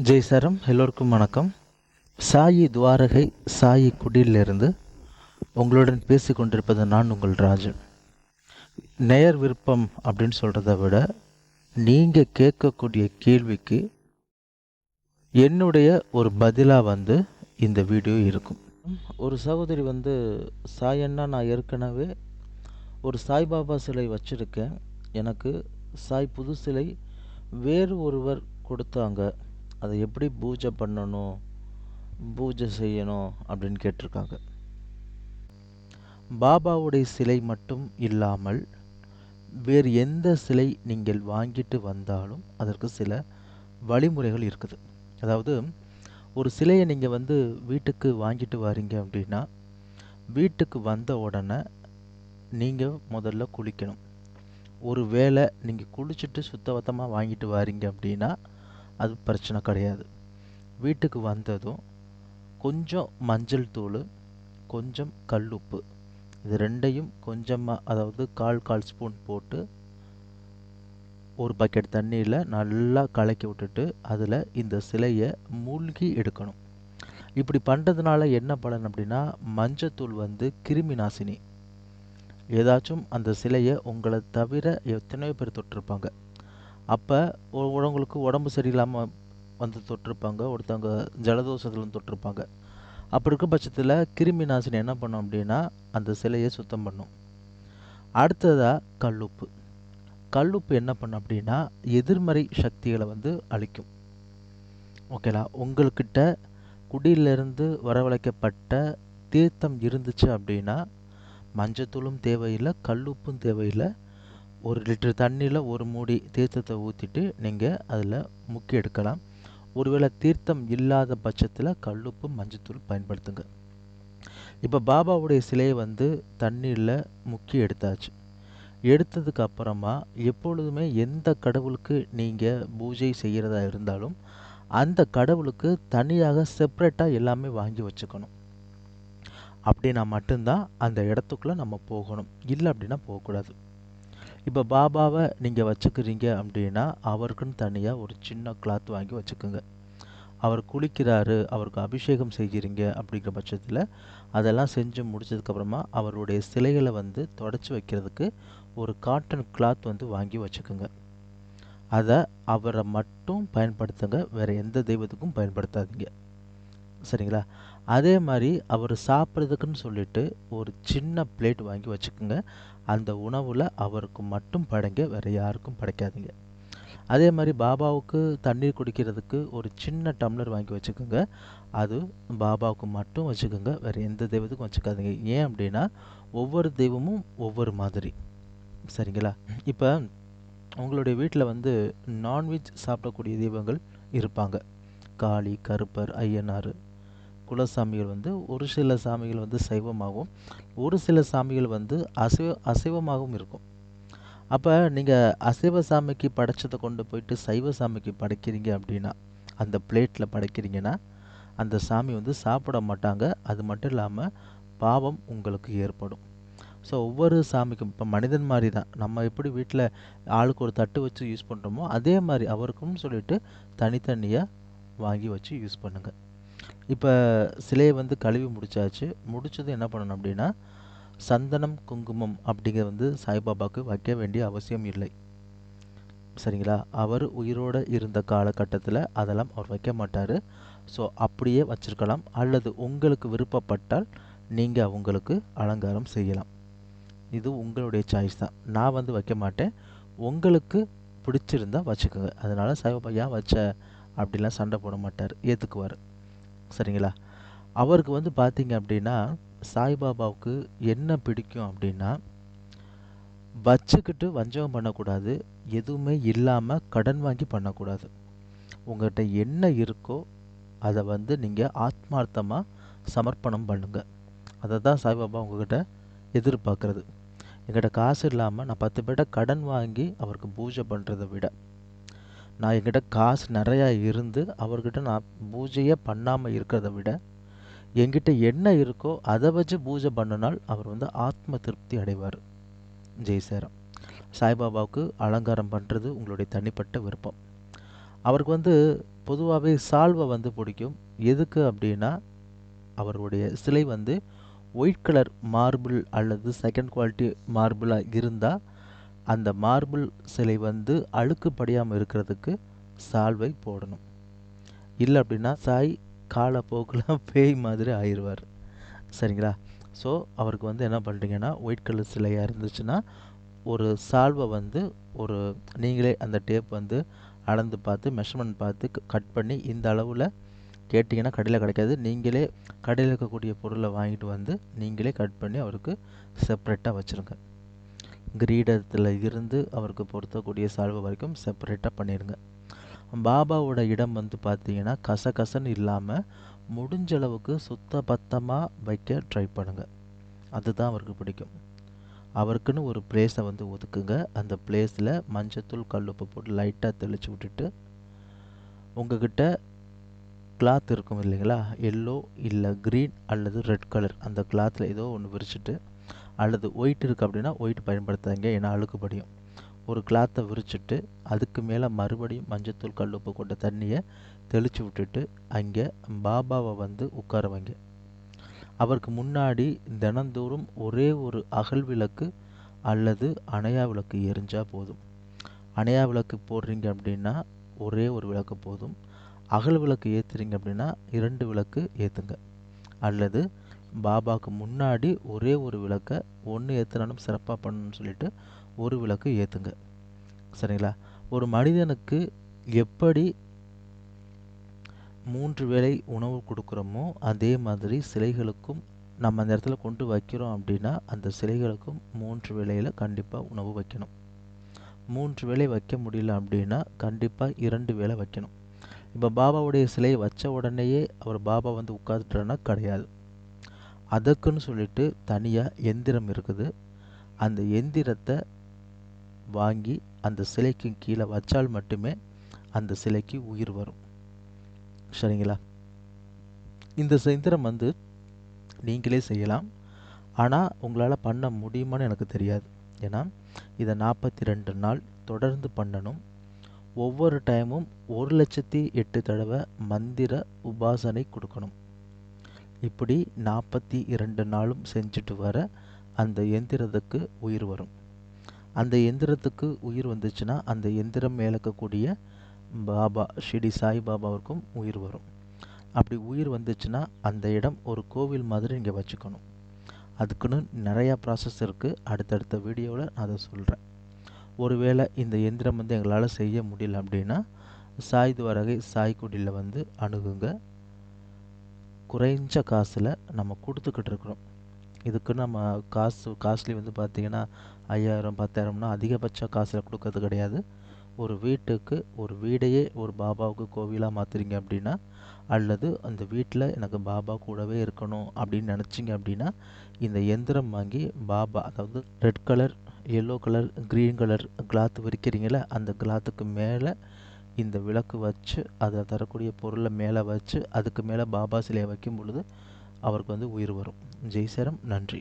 ஜெய் சரம், எல்லோருக்கும் வணக்கம். சாயி துவாரகை சாயி குடியிலிருந்து உங்களுடன் பேசி கொண்டிருப்பது நான் உங்கள் ராஜன். நேயர் விருப்பம் அப்படின்னு சொல்கிறத விட நீங்கள் கேட்கக்கூடிய கேள்விக்கு என்னுடைய ஒரு பதிலாக இந்த வீடியோ இருக்கும். ஒரு சகோதரி சாயன்னா, நான் ஏற்கனவே ஒரு சாய்பாபா சிலை வச்சுருக்கேன், எனக்கு சாய் புது சிலை வேறு ஒருவர் கொடுத்தாங்க, அதை எப்படி பூஜை பண்ணணும், பூஜை செய்யணும் அப்படின்னு கேட்டிருக்காங்க. பாபாவுடைய சிலை மட்டும் இல்லாமல் வேறு எந்த சிலை நீங்கள் வாங்கிட்டு வந்தாலும் அதற்கு சில வழிமுறைகள் இருக்குது. அதாவது ஒரு சிலையை நீங்கள் வீட்டுக்கு வாங்கிட்டு வரீங்க அப்படின்னா, வீட்டுக்கு வந்த உடனே நீங்கள் முதல்ல குளிக்கணும். ஒரு வேளை நீங்கள் குளிச்சுட்டு சுத்தபத்தமாக வாங்கிட்டு வரீங்க அப்படின்னா அது பிரச்சனை கிடையாது. வீட்டுக்கு வந்ததும் கொஞ்சம் மஞ்சள் தூள், கொஞ்சம் கல்லுப்பு, இது ரெண்டையும் கொஞ்சமாக, அதாவது கால் ஸ்பூன் போட்டு ஒரு பக்கெட் தண்ணியில் நல்லா கலக்கி விட்டுட்டு அதில் இந்த சிலையை மூழ்கி எடுக்கணும். இப்படி பண்ணுறதுனால என்ன பலன் அப்படின்னா, மஞ்சத்தூள் கிருமி நாசினி. ஏதாச்சும் அந்த சிலையை உங்களை தவிர எத்தனையோ பேர் தொட்டிருப்பாங்க. அப்போ உங்களுக்கு உடம்பு சரியில்லாமல் தொட்டிருப்பாங்க, ஒருத்தவங்க ஜலதோஷத்தில் தொட்டிருப்பாங்க. அப்படி இருக்க பட்சத்தில் கிருமி நாசினி என்ன பண்ணும் அப்படின்னா அந்த சிலையை சுத்தம் பண்ணும். அடுத்ததாக கல்லுப்பு என்ன பண்ணும் அப்படின்னா எதிர்மறை சக்திகளை அழிக்கும். ஓகேலா, உங்கள்கிட்ட குடியிலிருந்து வரவழைக்கப்பட்ட தீர்த்தம் இருந்துச்சு அப்படின்னா மஞ்சத்தூளும் தேவையில்லை, கல்லுப்பும் தேவையில்லை. 1 லிட்டர் தண்ணியில் 1 மூடி தீர்த்தத்தை ஊற்றிட்டு நீங்கள் அதில் முக்கி எடுக்கலாம். ஒருவேளை தீர்த்தம் இல்லாத பட்சத்தில் கல்லுப்பு, மஞ்சத்தூள் பயன்படுத்துங்க. இப்போ பாபாவுடைய சிலையை தண்ணீரில் முக்கி எடுத்தாச்சு. எடுத்ததுக்கு அப்புறமா எப்பொழுதுமே எந்த கடவுளுக்கு நீங்கள் பூஜை செய்கிறதா இருந்தாலும் அந்த கடவுளுக்கு தனியாக செப்ரேட்டாக எல்லாமே வாங்கி வச்சுக்கணும். அப்படின்னா மட்டும்தான் அந்த இடத்துக்குள்ளே நம்ம போகணும், இல்லை அப்படின்னா போகக்கூடாது. இப்போ பாபாவை நீங்கள் வச்சுக்கிறீங்க அப்படின்னா அவருக்குன்னு தனியாக ஒரு சின்ன கிளாத் வாங்கி வச்சுக்கோங்க. அவர் குளிக்கிறாரு, அவருக்கு அபிஷேகம் செய்கிறீங்க அப்படிங்கிற பட்சத்தில் அதெல்லாம் செஞ்சு முடிச்சதுக்கப்புறமா அவருடைய சிலைகளை தொடச்சி வைக்கிறதுக்கு ஒரு காட்டன் கிளாத் வாங்கி வச்சுக்கோங்க. அதை அவரை மட்டும் பயன்படுத்துங்க, வேறு எந்த தெய்வத்துக்கும் பயன்படுத்தாதீங்க. சரிங்களா? அதே மாதிரி அவர் சாப்பிட்றதுக்குன்னு சொல்லிட்டு ஒரு சின்ன பிளேட் வாங்கி வச்சுக்கோங்க. அந்த உணவில் அவருக்கு மட்டும் படைங்க, வேறு யாருக்கும் படைக்காதீங்க. அதே மாதிரி பாபாவுக்கு தண்ணீர் குடிக்கிறதுக்கு ஒரு சின்ன டம்ளர் வாங்கி வச்சுக்கோங்க. அது பாபாவுக்கு மட்டும் வச்சுக்கோங்க, வேறு எந்த தெய்வத்துக்கும் வச்சுக்காதீங்க. ஏன் அப்படின்னா ஒவ்வொரு தெய்வமும் ஒவ்வொரு மாதிரி. சரிங்களா? இப்போ உங்களுடைய வீட்டில் நான்வெஜ் சாப்பிடக்கூடிய தெய்வங்கள் இருப்பாங்க. காளி, கருப்பர், ஐயனார், குலசாமிகள் ஒரு சில சாமிகள் சைவமாகவும் ஒரு சில சாமிகள் அசைவமாகவும் இருக்கும். அப்போ நீங்கள் அசைவ சாமிக்கு படைச்சதை கொண்டு போயிட்டு சைவ சாமிக்கு படைக்கிறீங்க அப்படின்னா, அந்த பிளேட்டில் படைக்கிறீங்கன்னா அந்த சாமி சாப்பிட மாட்டாங்க. அது மட்டும் இல்லாமல் பாவம் உங்களுக்கு ஏற்படும். ஸோ ஒவ்வொரு சாமிக்கும் இப்போ மனிதன் மாதிரி தான், நம்ம எப்படி வீட்டில் ஆளுக்கு ஒரு தட்டு வச்சு யூஸ் பண்ணுறோமோ அதே மாதிரி அவருக்குன்னு சொல்லிட்டு தனித்தனியாக வாங்கி வச்சு யூஸ் பண்ணுங்கள். இப்போ சிலையை கழுவி முடிச்சது என்ன பண்ணணும் அப்படின்னா சந்தனம், குங்குமம் அப்படிங்கிறது சாய்பாபாவுக்கு வைக்க வேண்டிய அவசியம் இல்லை. சரிங்களா? அவர் உயிரோடு இருந்த காலகட்டத்தில் அதெல்லாம் அவர் வைக்க மாட்டார். ஸோ அப்படியே வச்சுருக்கலாம், அல்லது உங்களுக்கு விருப்பப்பட்டால் நீங்கள் அவங்களுக்கு அலங்காரம் செய்யலாம். இது உங்களுடைய சாய்ஸ் தான். நான் வைக்க மாட்டேன், உங்களுக்கு பிடிச்சிருந்தா வச்சுக்கோங்க. அதனால் சாய்பாபா ஏன் வச்ச அப்படிலாம் சண்டை போட மாட்டார், ஏற்றுக்குவார். சரிங்களா? அவருக்கு பார்த்தீங்க அப்படின்னா சாய்பாபாவுக்கு என்ன பிடிக்கும் அப்படின்னா வச்சுக்கிட்டு வஞ்சகம் பண்ணக்கூடாது, எதுவுமே இல்லாமல் கடன் வாங்கி பண்ணக்கூடாது. உங்கள்கிட்ட என்ன இருக்கோ அதை நீங்கள் ஆத்மார்த்தமாக சமர்ப்பணம் பண்ணுங்க. அதை தான் சாய்பாபா உங்கள்கிட்ட எதிர்பார்க்குறது. என்கிட்ட காசு இல்லாமல் நான் 10 பேர்கிட்ட கடன் வாங்கி அவருக்கு பூஜை பண்ணுறதை விட, நான் என்கிட்ட காசு நிறையா இருந்து அவர்கிட்ட நான் பூஜையே பண்ணாமல் இருக்கிறத விட, என்கிட்ட என்ன இருக்கோ அதை வச்சு பூஜை பண்ணினால் அவர் ஆத்ம திருப்தி அடைவார். ஜெய் சேரம். சாய்பாபாவுக்கு அலங்காரம் பண்ணுறது உங்களுடைய தனிப்பட்ட விருப்பம். அவருக்கு வந்து பொதுவாகவே சால்வை வந்து பிடிக்கும். எதுக்கு அப்படின்னா, அவருடைய சிலை வந்து ஒயிட் கலர் மார்பிள் அல்லது செகண்ட் குவாலிட்டி மார்பிளாக இருந்தால் அந்த மார்பிள் சிலை வந்து அழுக்கு படியாமல் இருக்கிறதுக்கு சால்வை போடணும். இல்லை அப்படின்னா சாய் காலப்போக்கில் பேய் மாதிரி ஆயிடுவார். சரிங்களா? ஸோ அவருக்கு வந்து என்ன பண்ணுறீங்கன்னா, ஒயிட் கலர் சிலையாக இருந்துச்சுன்னா ஒரு சால்வை வந்து ஒரு நீங்களே அந்த டேப் வந்து அளந்து பார்த்து மெஷர்மெண்ட் பார்த்து கட் பண்ணி இந்த அளவில் கேட்டிங்கன்னா கடையில் கிடைக்காது. நீங்களே கடையில் இருக்கக்கூடிய பொருளை வாங்கிட்டு வந்து நீங்களே கட் பண்ணி அவருக்கு செப்பரேட்டாக வச்சுருங்க. கிரீடத்தில் இருந்து அவருக்கு பொருத்தக்கூடிய சால்வை வரைக்கும் செப்பரேட்டாக பண்ணிடுங்க. பாபாவோட இடம் வந்து பார்த்தீங்கன்னா கசகசன்னு இல்லாமல் முடிஞ்ச அளவுக்கு சுத்த பத்தமாக வைக்க ட்ரை பண்ணுங்கள். அதுதான் அவருக்கு பிடிக்கும். அவருக்குன்னு ஒரு பிளேஸை வந்து ஒதுக்குங்க. அந்த பிளேஸில் மஞ்சத்தூள் கல்லுப்பு போட்டு லைட்டாக தெளித்து விட்டுட்டு, உங்ககிட்ட கிளாத் இருக்கும் இல்லைங்களா, எல்லோ இல்லை க்ரீன் அல்லது ரெட் கலர், அந்த கிளாத்தில் ஏதோ ஒன்று விரிச்சிட்டு, அல்லது ஒயிட் இருக்குது அப்படின்னா ஒயிட் பயன்படுத்தாங்க, ஏன்னா அழுக்குப்படியும். ஒரு கிளாத்தை விரிச்சிட்டு அதுக்கு மேலே மறுபடியும் மஞ்சத்தூள் கல்லுப்பு கொண்ட தண்ணியை தெளித்து விட்டுட்டு அங்கே பாபாவை வந்து உட்கார வைங்க. அவருக்கு முன்னாடி தினந்தோறும் ஒரே ஒரு அகல் விளக்கு அல்லது அணையா விளக்கு எரிஞ்சால் போதும். அணையா விளக்கு போடுறீங்க அப்படின்னா ஒரே ஒரு விளக்கு போதும். அகல் விளக்கு ஏற்றுறீங்க அப்படின்னா 2 விளக்கு ஏற்றுங்க. அல்லது பாபாவுக்கு முன்னாடி ஒரே ஒரு விளக்கை ஒன்று ஏற்றுனாலும் சிறப்பாக பண்ணணும்னு சொல்லிட்டு ஒரு விளக்கு ஏற்றுங்க. சரிங்களா? ஒரு மனிதனுக்கு எப்படி 3 வேளை உணவு கொடுக்குறோமோ அதே மாதிரி சிலைகளுக்கும் நம்ம அந்த இடத்துல கொண்டு வைக்கிறோம் அப்படின்னா அந்த சிலைகளுக்கும் 3 வேளையில் கண்டிப்பாக உணவு வைக்கணும். 3 வேளை வைக்க முடியல அப்படின்னா கண்டிப்பாக 2 வேளை வைக்கணும். இப்போ பாபாவுடைய சிலையை வச்ச உடனேயே அவர் பாபா வந்து உட்காந்துட்டாருன்னா கிடையாது. அதற்குன்னு சொல்லிட்டு தனியாக எந்திரம் இருக்குது. அந்த எந்திரத்தை வாங்கி அந்த சிலைக்கு கீழே வச்சால் மட்டுமே அந்த சிலைக்கு உயிர் வரும். சரிங்களா? இந்த எந்திரம் வந்து நீங்களே செய்யலாம். ஆனால் உங்களால் பண்ண முடியுமான்னு எனக்கு தெரியாது. ஏன்னா இதை 42 நாள் தொடர்ந்து பண்ணணும். ஒவ்வொரு டைமும் 1,08,000 தடவை மந்திர உபாசனை கொடுக்கணும். இப்படி 42 நாளும் செஞ்சுட்டு வர அந்த எந்திரத்துக்கு உயிர் வரும். அந்த எந்திரத்துக்கு உயிர் வந்துச்சுன்னா அந்த எந்திரம் மேலே இருக்கக்கூடிய பாபா ஷிரடி சாய் பாபாவுக்கும் உயிர் வரும். அப்படி உயிர் வந்துச்சுன்னா அந்த இடம் ஒரு கோவில் மாதிரி இங்கே வச்சுக்கணும். அதுக்குன்னு நிறையா ப்ராசஸ் இருக்குது. அடுத்தடுத்த வீடியோவில் நான் அதை சொல்கிறேன். ஒருவேளை இந்த எந்திரம் வந்து எங்களால் செய்ய முடியல அப்படின்னா சாய் துவாரகை சாய்குடியில் வந்து அணுகுங்க. குறைஞ்ச காசில் நம்ம கொடுத்துக்கிட்டு இருக்கிறோம். இதுக்கு நம்ம காஸ்ட்லி வந்து பார்த்திங்கன்னா 5,000 10,000னா அதிகபட்ச காசில் கொடுக்கறது கிடையாது. ஒரு வீட்டுக்கு ஒரு வீடையே ஒரு பாபாவுக்கு கோவிலாக மாற்றுறீங்க அப்படின்னா, அல்லது அந்த வீட்டில் எனக்கு பாபா கூடவே இருக்கணும் அப்படின்னு நினச்சிங்க அப்படின்னா இந்த எந்திரம் வாங்கி பாபா, அதாவது red colour, yellow colour, green colour cloth விரிக்கிறீங்கள, அந்த கிளாத்துக்கு மேலே இந்த விளக்கு வச்சு அதை தரக்கூடிய பொருளை மேலே வச்சு அதுக்கு மேலே பாபா சிலையை வைக்கும் பொழுது அவருக்கு வந்து உயிர் வரும். ஜெய் சரம். நன்றி.